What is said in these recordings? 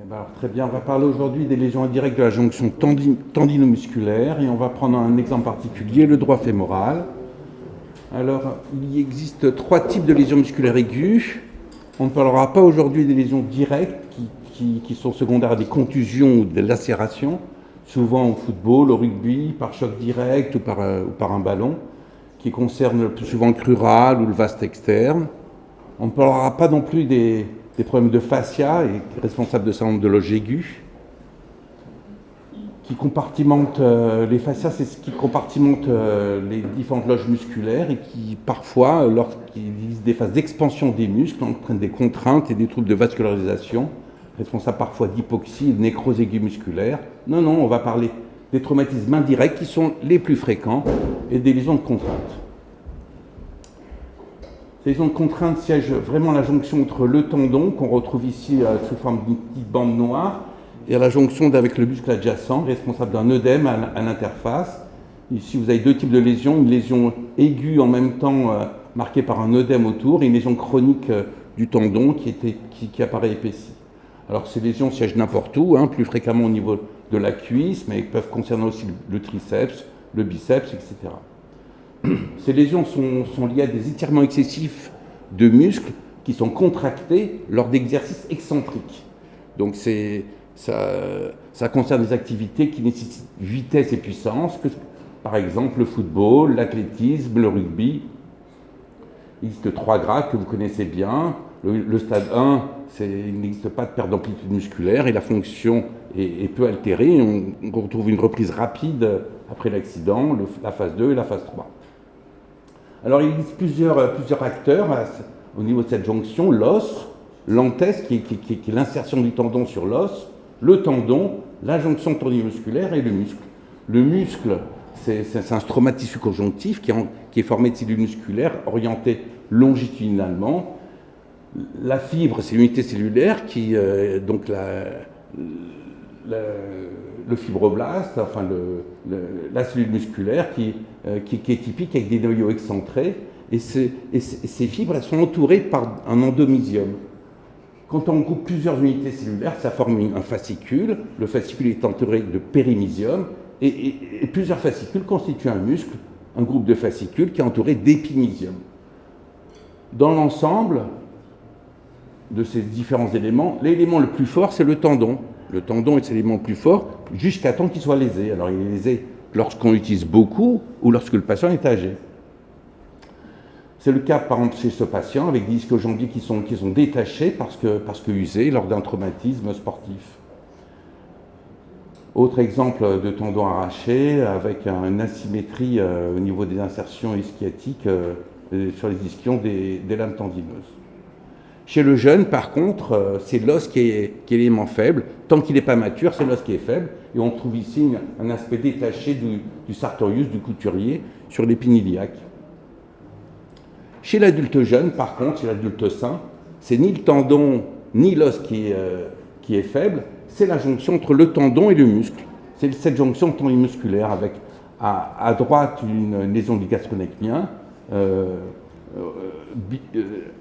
Alors, très bien, on va parler aujourd'hui des lésions indirectes de la jonction tendinomusculaire et on va prendre un exemple particulier, le droit fémoral. Alors, il existe 3 types de lésions musculaires aiguës. On ne parlera pas aujourd'hui des lésions directes qui sont secondaires à des contusions ou des lacérations, souvent au football, au rugby, par choc direct ou par un ballon, qui concernent le plus souvent le crural ou le vaste externe. On ne parlera pas non plus des problèmes de fascia, et responsables de certain nombre de loges aiguës, qui compartimentent les fascias, c'est ce qui compartimente les différentes loges musculaires et qui parfois, lorsqu'il existe des phases d'expansion des muscles, entraînent des contraintes et des troubles de vascularisation, responsables parfois d'hypoxie et de nécrose aiguë musculaire. Non, on va parler des traumatismes indirects qui sont les plus fréquents et des lésions de contrainte. Ces lésions de contrainte siègent vraiment à la jonction entre le tendon, qu'on retrouve ici sous forme d'une petite bande noire, et à la jonction avec le muscle adjacent, responsable d'un œdème à l'interface. Ici, vous avez 2 types de lésions, une lésion aiguë en même temps marquée par un œdème autour, et une lésion chronique du tendon qui apparaît épaissie. Alors ces lésions siègent n'importe où, plus fréquemment au niveau de la cuisse, mais peuvent concerner aussi le triceps, le biceps, etc. Ces lésions sont liées à des étirements excessifs de muscles qui sont contractés lors d'exercices excentriques. Donc ça concerne des activités qui nécessitent vitesse et puissance, par exemple le football, l'athlétisme, le rugby. Il existe 3 grades que vous connaissez bien. Le stade 1, il n'existe pas de perte d'amplitude musculaire et la fonction est peu altérée. On retrouve une reprise rapide après l'accident, la phase 2 et la phase 3. Alors il existe plusieurs acteurs au niveau de cette jonction, l'os, l'anthèse qui est l'insertion du tendon sur l'os, le tendon, la jonction tendinomusculaire et le muscle. Le muscle, c'est un stromat tissu conjonctif qui est formé de cellules musculaires orientées longitudinalement. La fibre, c'est l'unité cellulaire qui, donc le fibroblaste, enfin la cellule musculaire qui est typique avec des noyaux excentrés. Et ces fibres, elles sont entourées par un endomysium. Quand on regroupe plusieurs unités cellulaires, ça forme un fascicule. Le fascicule est entouré de périmysium. Et plusieurs fascicules constituent un muscle, un groupe de fascicules qui est entouré d'épimysium. Dans l'ensemble de ces différents éléments, l'élément le plus fort, c'est le tendon. Le tendon est l'élément le plus fort jusqu'à temps qu'il soit lésé. Alors il est lésé lorsqu'on l'utilise beaucoup ou lorsque le patient est âgé. C'est le cas par exemple chez ce patient avec des ischio-jambiers qui sont détachés parce que usés lors d'un traumatisme sportif. Autre exemple de tendon arraché avec une asymétrie au niveau des insertions ischiatiques sur les ischions des lames tendineuses. Chez le jeune, par contre, c'est l'os qui est l'élément faible. Tant qu'il n'est pas mature, c'est l'os qui est faible. Et on trouve ici un aspect détaché du sartorius, du couturier, sur l'épine iliaque. Chez l'adulte jeune, par contre, chez l'adulte sain, c'est ni le tendon ni l'os qui est faible, c'est la jonction entre le tendon et le muscle. C'est cette jonction tendinomusculaire avec à droite une lésion du gastronecmien,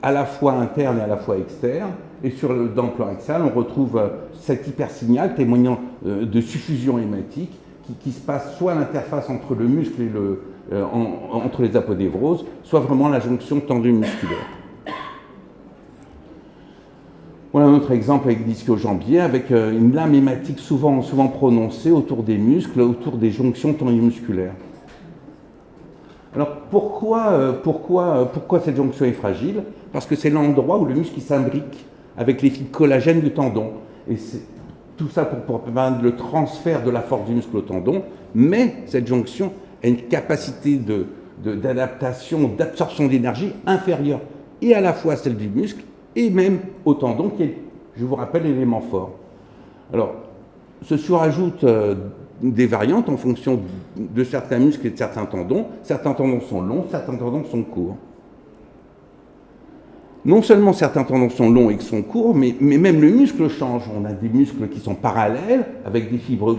à la fois interne et à la fois externe, et dans le plan axial, on retrouve cet hypersignal témoignant de suffusion hématique qui se passe soit à l'interface entre le muscle et entre les apodévroses, soit vraiment la jonction tendinomusculaire. Voilà un autre exemple avec l'ischio-jambier, avec une lame hématique souvent prononcée autour des muscles, autour des jonctions tendinomusculaires. Alors pourquoi cette jonction est fragile? Parce que c'est l'endroit où le muscle s'imbrique avec les fibres collagènes du tendon. Et c'est tout ça pour permettre le transfert de la force du muscle au tendon, mais cette jonction a une capacité d'adaptation, d'absorption d'énergie inférieure et à la fois à celle du muscle et même au tendon qui est, je vous rappelle, l'élément fort. Alors, se surajoutent des variantes en fonction de certains muscles et de certains tendons. Certains tendons sont longs, certains tendons sont courts. Non seulement certains tendons sont longs et sont courts, mais même le muscle change. On a des muscles qui sont parallèles, avec des fibres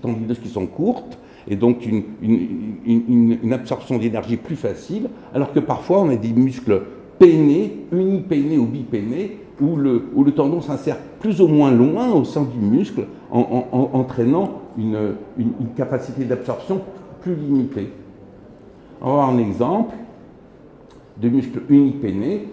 tendineuses qui sont courtes, et donc une absorption d'énergie plus facile, alors que parfois on a des muscles pénés, unipénés ou bipénés, où le tendon s'insère plus ou moins loin au sein du muscle, entraînant une capacité d'absorption plus limitée. On va voir un exemple de muscles unipénés.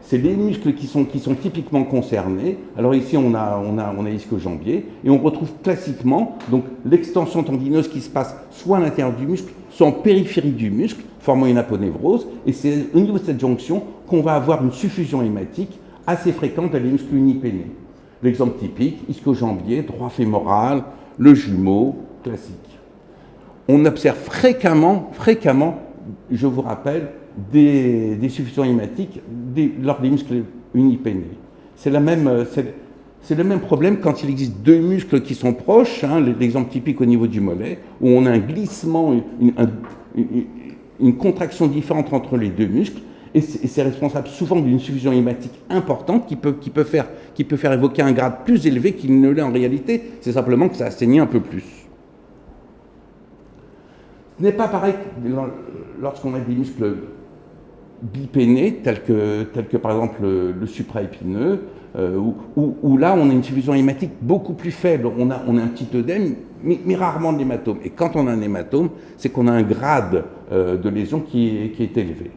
C'est les muscles qui sont typiquement concernés. Alors ici, on a l'ischio-jambier, et on retrouve classiquement donc l'extension tendineuse qui se passe soit à l'intérieur du muscle, soit en périphérie du muscle, formant une aponévrose. Et c'est au niveau de cette jonction qu'on va avoir une suffusion hématique assez fréquente dans les muscles unipénés. L'exemple typique, ischio-jambier, droit fémoral, le jumeau, classique. On observe fréquemment, je vous rappelle, des suffusions hématiques lors des muscles unipénés. C'est le même problème quand il existe deux muscles qui sont proches, hein, l'exemple typique au niveau du mollet, où on a un glissement, une contraction différente entre les deux muscles, et c'est responsable souvent d'une suffusion hématique importante qui peut faire évoquer un grade plus élevé qu'il ne l'est en réalité. C'est simplement que ça a saigné un peu plus. Ce n'est pas pareil lorsqu'on a des muscles bipénés, tels que par exemple le supraépineux, où là on a une suffusion hématique beaucoup plus faible. On a un petit œdème, mais rarement de l'hématome. Et quand on a un hématome, c'est qu'on a un grade de lésion qui est élevé.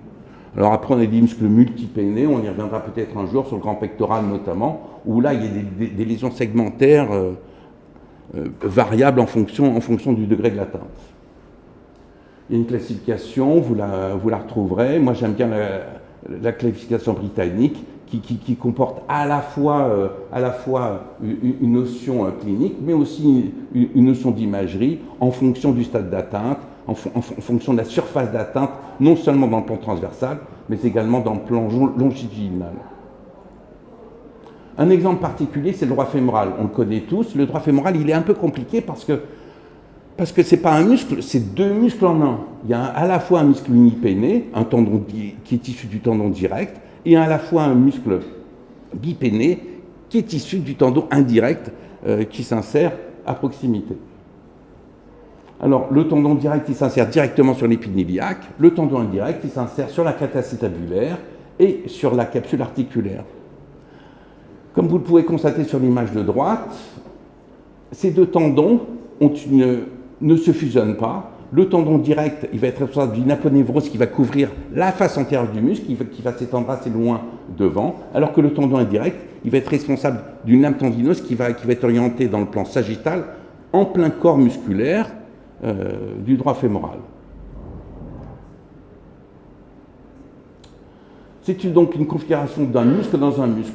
Alors après, on a des muscles multipénés, on y reviendra peut-être un jour, sur le grand pectoral notamment, où là il y a des lésions segmentaires variables en fonction du degré de l'atteinte. Il y a une classification, vous la retrouverez. Moi, j'aime bien la classification britannique qui comporte à la fois une notion clinique, mais aussi une notion d'imagerie en fonction du stade d'atteinte, en fonction de la surface d'atteinte, non seulement dans le plan transversal, mais également dans le plan longitudinal. Un exemple particulier, c'est le droit fémoral. On le connaît tous. Le droit fémoral, il est un peu compliqué parce que ce n'est pas un muscle, c'est deux muscles en un. Il y a à la fois un muscle unipéné, un tendon qui est issu du tendon direct, et à la fois un muscle bipéné qui est issu du tendon indirect qui s'insère à proximité. Alors, le tendon direct, il s'insère directement sur l'épine iliaque, le tendon indirect, il s'insère sur la crête acétabulaire et sur la capsule articulaire. Comme vous le pouvez constater sur l'image de droite, ces deux tendons ne se fusionnent pas. Le tendon direct, il va être responsable d'une aponévrose qui va couvrir la face antérieure du muscle, qui va s'étendre assez loin devant, alors que le tendon indirect, il va être responsable d'une lame tendineuse qui va être orientée dans le plan sagittal, en plein corps musculaire du droit fémoral. C'est donc une configuration d'un muscle dans un muscle.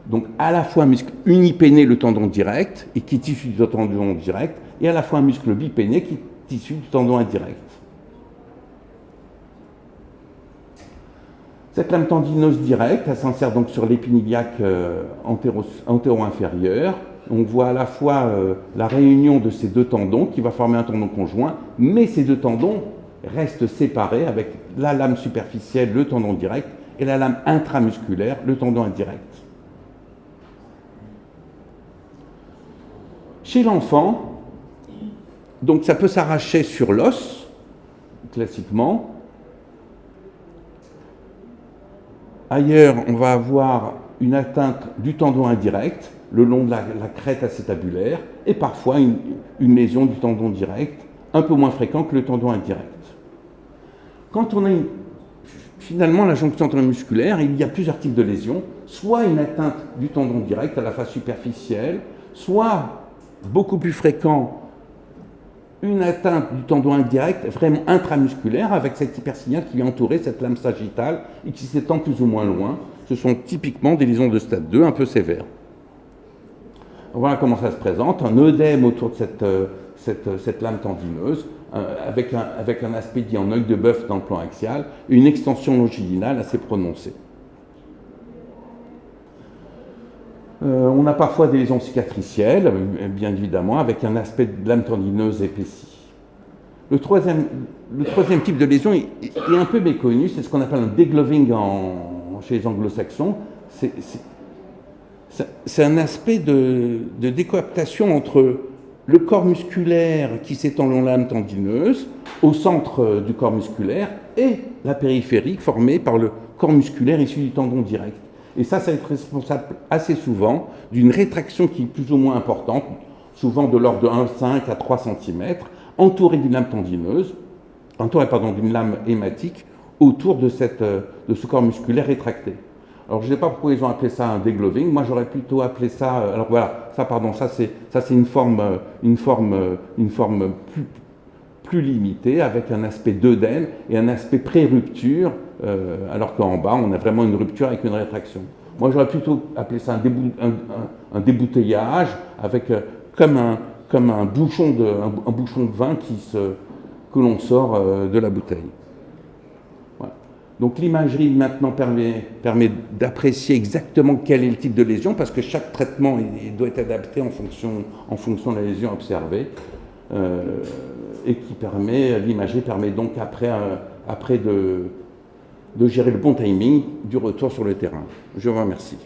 Donc à la fois un muscle unipéné, le tendon direct, et qui est issu du tendon direct, et à la fois un muscle bipéné qui est issu du tendon indirect. Cette lame tendineuse directe, elle s'insère donc sur l'épine iliaque antéro-inférieure. On voit à la fois la réunion de ces deux tendons qui va former un tendon conjoint, mais ces deux tendons restent séparés avec la lame superficielle, le tendon direct, et la lame intramusculaire, le tendon indirect. Chez l'enfant, donc ça peut s'arracher sur l'os, classiquement. Ailleurs, on va avoir une atteinte du tendon indirect, le long de la crête acétabulaire, et parfois une lésion du tendon direct, un peu moins fréquent que le tendon indirect. Quand on a finalement la jonction tendinomusculaire, il y a plusieurs types de lésions, soit une atteinte du tendon direct à la face superficielle, soit beaucoup plus fréquent, une atteinte du tendon indirect vraiment intramusculaire avec cet hypersignal qui vient entourer cette lame sagittale et qui s'étend plus ou moins loin. Ce sont typiquement des lésions de stade 2 un peu sévères. Voilà comment ça se présente, un œdème autour de cette lame tendineuse avec un aspect dit en œil de bœuf dans le plan axial, une extension longitudinale assez prononcée. On a parfois des lésions cicatricielles, bien évidemment, avec un aspect de lame tendineuse épaissie. Le troisième type de lésion est un peu méconnu, c'est ce qu'on appelle un degloving chez les anglo-saxons. C'est un aspect de décoaptation entre le corps musculaire qui s'étend long la lame tendineuse, au centre du corps musculaire, et la périphérie formée par le corps musculaire issu du tendon direct. Et ça va être responsable assez souvent d'une rétraction qui est plus ou moins importante, souvent de l'ordre de 1,5 à 3 cm, entourée d'une lame tendineuse, d'une lame hématique, autour de ce corps musculaire rétracté. Alors je ne sais pas pourquoi ils ont appelé ça un degloving, moi j'aurais plutôt appelé ça, alors voilà, ça c'est une forme plus limitée, avec un aspect d'œdème et un aspect pré-rupture, alors qu'en bas on a vraiment une rupture avec une rétraction. Moi j'aurais plutôt appelé ça un débouteillage, avec comme un bouchon de vin que l'on sort de la bouteille. Voilà. Donc l'imagerie maintenant permet d'apprécier exactement quel est le type de lésion, parce que chaque traitement doit être adapté en fonction de la lésion observée, et l'imagerie permet donc après de gérer le bon timing du retour sur le terrain. Je vous remercie.